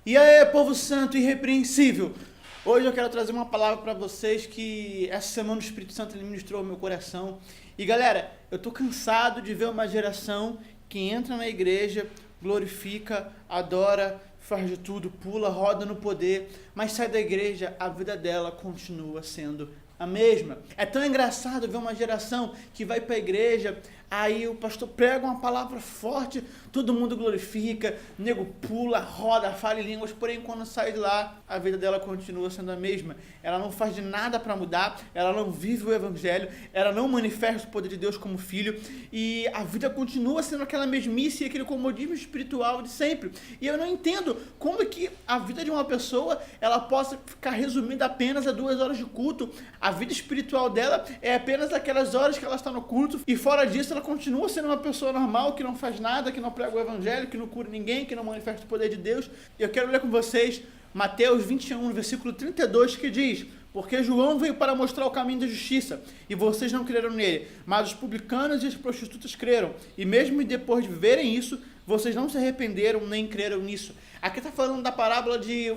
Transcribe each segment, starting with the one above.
E aí, povo santo e irrepreensível, hoje eu quero trazer uma palavra para vocês que essa semana o Espírito Santo ele ministrou ao meu coração. E galera, eu tô cansado de ver uma geração que entra na igreja, glorifica, adora, faz de tudo, pula, roda no poder, mas sai da igreja, a vida dela continua sendo a mesma. É tão engraçado ver uma geração que vai para a igreja, aí o pastor prega uma palavra forte, todo mundo glorifica, nego pula, roda, fala em línguas, porém quando sai de lá, a vida dela continua sendo a mesma. Ela não faz de nada para mudar, ela não vive o evangelho, ela não manifesta o poder de Deus como filho, e a vida continua sendo aquela mesmice e aquele comodismo espiritual de sempre. E eu não entendo como é que a vida de uma pessoa, ela possa ficar resumida apenas a 2 horas de culto. A vida espiritual dela é apenas aquelas horas que ela está no culto, e fora disso ela continua sendo uma pessoa normal, que não faz nada, que não prega o evangelho, que não cura ninguém, que não manifesta o poder de Deus. E eu quero ler com vocês Mateus 21, versículo 32, que diz: porque João veio para mostrar o caminho da justiça, e vocês não creram nele, mas os publicanos e as prostitutas creram, e mesmo depois de verem isso, vocês não se arrependeram nem creram nisso. Aqui está falando da parábola de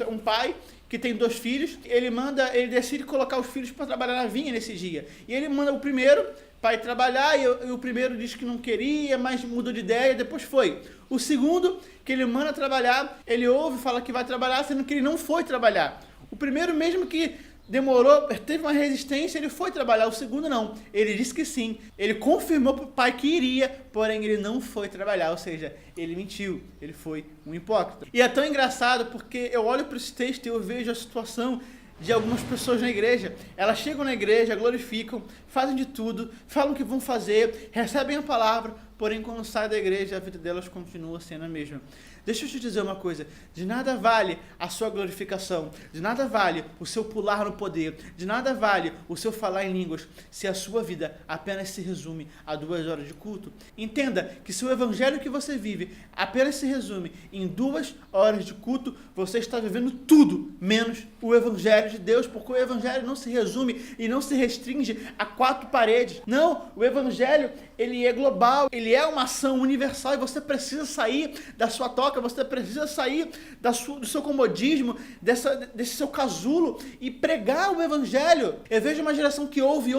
um pai que tem 2 filhos, ele decide colocar os filhos para trabalhar na vinha nesse dia, e ele manda o primeiro para ir trabalhar, e o primeiro diz que não queria, mas mudou de ideia, depois foi. O segundo, que ele manda trabalhar, ele ouve, fala que vai trabalhar, sendo que ele não foi trabalhar. O primeiro, mesmo que demorou, teve uma resistência, ele foi trabalhar. O segundo não, ele disse que sim, ele confirmou para o pai que iria, porém ele não foi trabalhar, ou seja, ele mentiu, ele foi um hipócrita. E é tão engraçado porque eu olho para esse texto e eu vejo a situação de algumas pessoas na igreja. Elas chegam na igreja, glorificam, fazem de tudo, falam o que vão fazer, recebem a palavra, porém quando saem da igreja a vida delas continua sendo a mesma. Deixa eu te dizer uma coisa, de nada vale a sua glorificação, de nada vale o seu pular no poder, de nada vale o seu falar em línguas, se a sua vida apenas se resume a 2 horas de culto. Entenda que se o evangelho que você vive apenas se resume em 2 horas de culto, você está vivendo tudo menos o evangelho de Deus, porque o evangelho não se resume e não se restringe a 4 paredes. Não, o evangelho ele é global, ele é uma ação universal e você precisa sair da sua toca, você precisa sair do seu comodismo, desse seu casulo e pregar o evangelho. Eu vejo uma geração que ouve,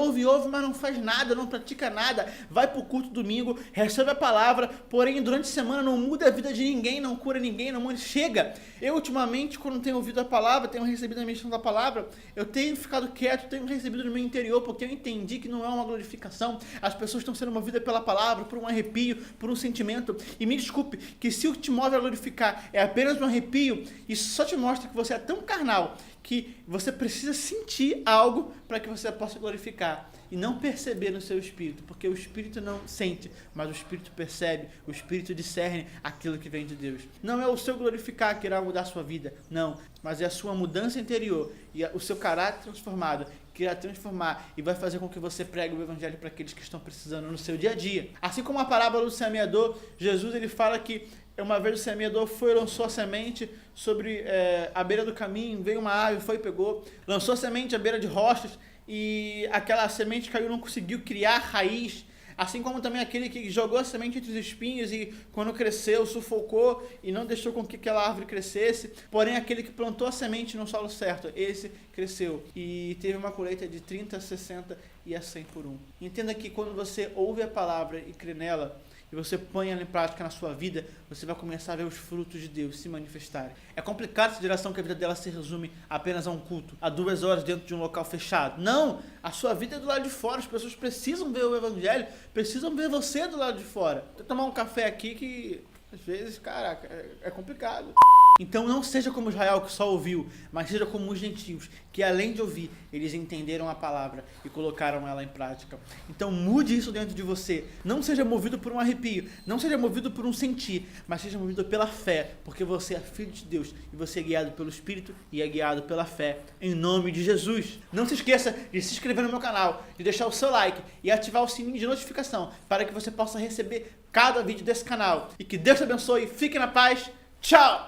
mas não faz nada, não pratica nada, vai para o culto domingo, recebe a palavra, porém durante a semana não muda a vida de ninguém, não cura ninguém, não chega. Eu ultimamente, quando tenho ouvido a palavra, tenho recebido a missão da palavra, eu tenho ficado quieto, tenho recebido no meu interior, porque eu entendi que não é uma glorificação, as pessoas estão sendo movidas pela palavra, por um arrepio, por um sentimento. E me desculpe, que se o que te move a glorificar é apenas um arrepio, isso só te mostra que você é tão carnal que você precisa sentir algo para que você possa glorificar e não perceber no seu espírito, porque o espírito não sente, mas o espírito percebe, o espírito discerne aquilo que vem de Deus. Não é o seu glorificar que irá mudar a sua vida, não, mas é a sua mudança interior e o seu caráter transformado que irá transformar e vai fazer com que você pregue o evangelho para aqueles que estão precisando no seu dia a dia. Assim como a parábola do semeador, Jesus ele fala que uma vez o semeador foi e lançou a semente sobre a beira do caminho, veio uma ave, foi e pegou, lançou a semente à beira de rochas e aquela semente caiu, não conseguiu criar raiz. Assim como também aquele que jogou a semente entre os espinhos e quando cresceu, sufocou e não deixou com que aquela árvore crescesse. Porém, aquele que plantou a semente no solo certo, esse cresceu e teve uma colheita de 30, 60 e a 100 por 1. Entenda que quando você ouve a palavra e crê nela, e você põe ela em prática na sua vida, você vai começar a ver os frutos de Deus se manifestarem. É complicado essa geração que a vida dela se resume apenas a um culto, a 2 horas dentro de um local fechado. Não! A sua vida é do lado de fora, as pessoas precisam ver o evangelho, precisam ver você do lado de fora. Vou tomar um café aqui que, às vezes, caraca, é complicado. Então não seja como Israel que só ouviu, mas seja como os gentios, que além de ouvir, eles entenderam a palavra e colocaram ela em prática. Então mude isso dentro de você. Não seja movido por um arrepio, não seja movido por um sentir, mas seja movido pela fé, porque você é filho de Deus e você é guiado pelo Espírito e é guiado pela fé, em nome de Jesus. Não se esqueça de se inscrever no meu canal, de deixar o seu like e ativar o sininho de notificação para que você possa receber cada vídeo desse canal. E que Deus te abençoe, fique na paz, tchau!